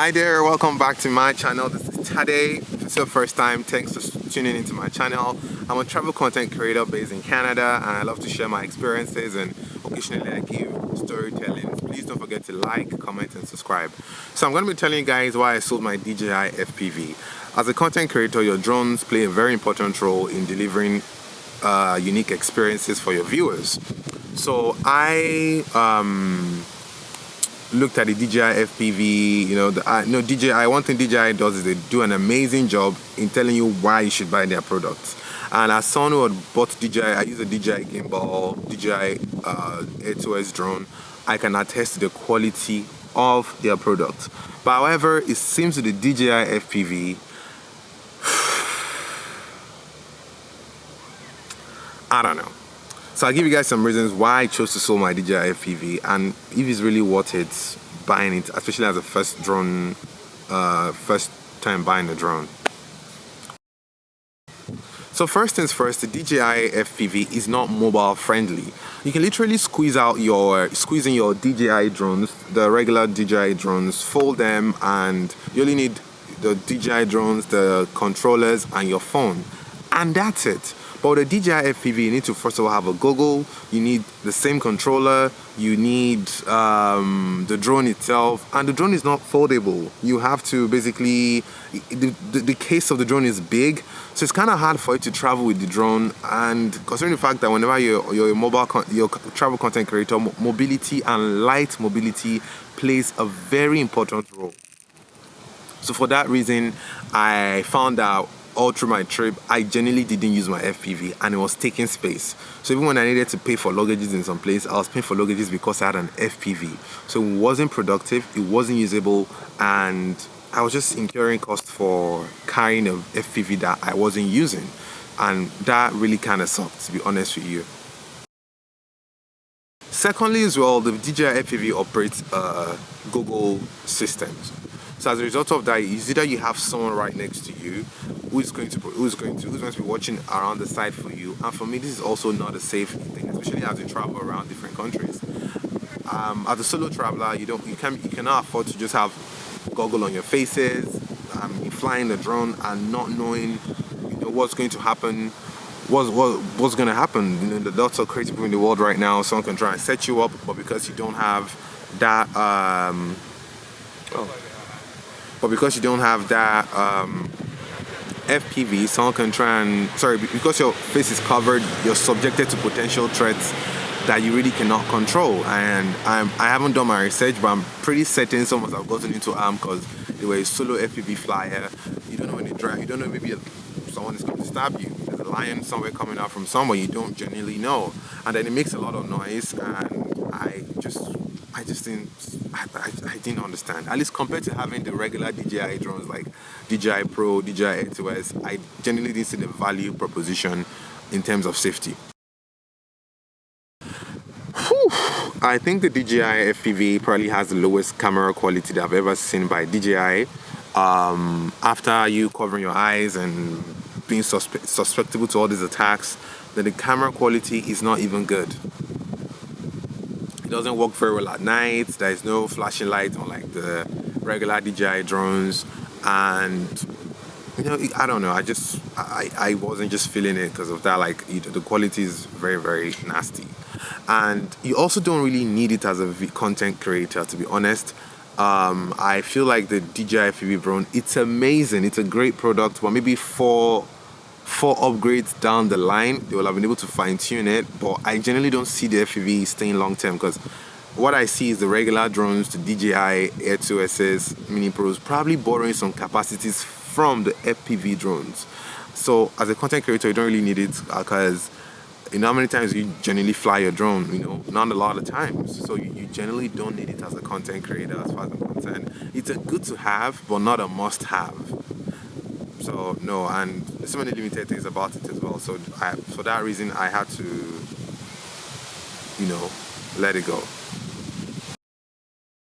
Hi there, welcome back to my channel. This is Tade. If it's your first time, thanks for tuning into my channel. I'm a travel content creator based in Canada, and I love to share my experiences, and occasionally I give storytelling. Please don't forget to like, comment and subscribe. So I'm going to be telling you guys why I sold my Dji FPV. As a content creator, your drones play a very important role in delivering unique experiences for your viewers. So I looked at the Dji FPV, DJI, one thing DJI does is they do an amazing job in telling you why you should buy their products. And as someone who had bought DJI, I use a DJI gimbal, DJI A2S drone, I can attest to the quality of their product. But however, it seems that the DJI FPV, I don't know. So I'll give you guys some reasons why I chose to sell my DJI FPV and if it's really worth it buying it, especially as a first time buying a drone. So first things first, the DJI FPV is not mobile friendly. You can literally squeeze in your DJI drones, the regular DJI drones, fold them, and you only need the DJI drones, the controllers and your phone, and that's it. But with the DJI FPV, you need to first of all have a goggle, you need the same controller, you need the drone itself, and the drone is not foldable. You have to basically, the case of the drone is big, so it's kind of hard for you to travel with the drone. And considering the fact that whenever you're a travel content creator, mobility and light mobility plays a very important role. So for that reason, I found out all through my trip, I genuinely didn't use my FPV and it was taking space. So even when I needed to pay for luggages in some place, I was paying for luggages because I had an FPV. So it wasn't productive, it wasn't usable, and I was just incurring costs for carrying a FPV that I wasn't using. And that really kind of sucked, to be honest with you. Secondly as well, the DJI FPV operates Google systems. So as a result of that, it's either you have someone right next to you who's going to be watching around the side for you. And for me, this is also not a safe thing, especially as you travel around different countries. As a solo traveler, you cannot afford to just have goggle on your faces, flying the drone and not knowing what's going to happen. What's going to happen? The lots of crazy people in the world right now. Someone can try and set you up, but because you don't have that FPV, someone can try and, because your face is covered, you're subjected to potential threats that you really cannot control. And I haven't done my research, but I'm pretty certain some of us have gotten into arm because they were a solo FPV flyer. You don't know when they drive, you don't know, maybe someone is going to stab you. There's a lion somewhere coming out from somewhere you don't genuinely know. And then it makes a lot of noise, and I didn't understand. At least compared to having the regular DJI drones like DJI Pro, DJI A2S, I genuinely didn't see the value proposition in terms of safety. I think the DJI FPV probably has the lowest camera quality that I've ever seen by DJI. After you covering your eyes and being susceptible to all these attacks, then the camera quality is not even good. It doesn't work very well at night. There is no flashing light on like the regular DJI drones, and I don't know. I wasn't just feeling it because of that. Like the quality is very, very nasty, and you also don't really need it as a content creator, to be honest. I feel like the DJI FPV drone, it's amazing. It's a great product, but maybe four upgrades down the line, they will have been able to fine-tune it. But I generally don't see the FPV staying long-term, because what I see is the regular drones, the DJI A2Ss, Mini Pros, probably borrowing some capacities from the FPV drones. So as a content creator, you don't really need it because how many times you generally fly your drone? Not a lot of times. So you generally don't need it as a content creator, as far as I'm concerned. It's a good to have, but not a must have. So no, and there's so many limited things about it as well. So for that reason, I had to, let it go.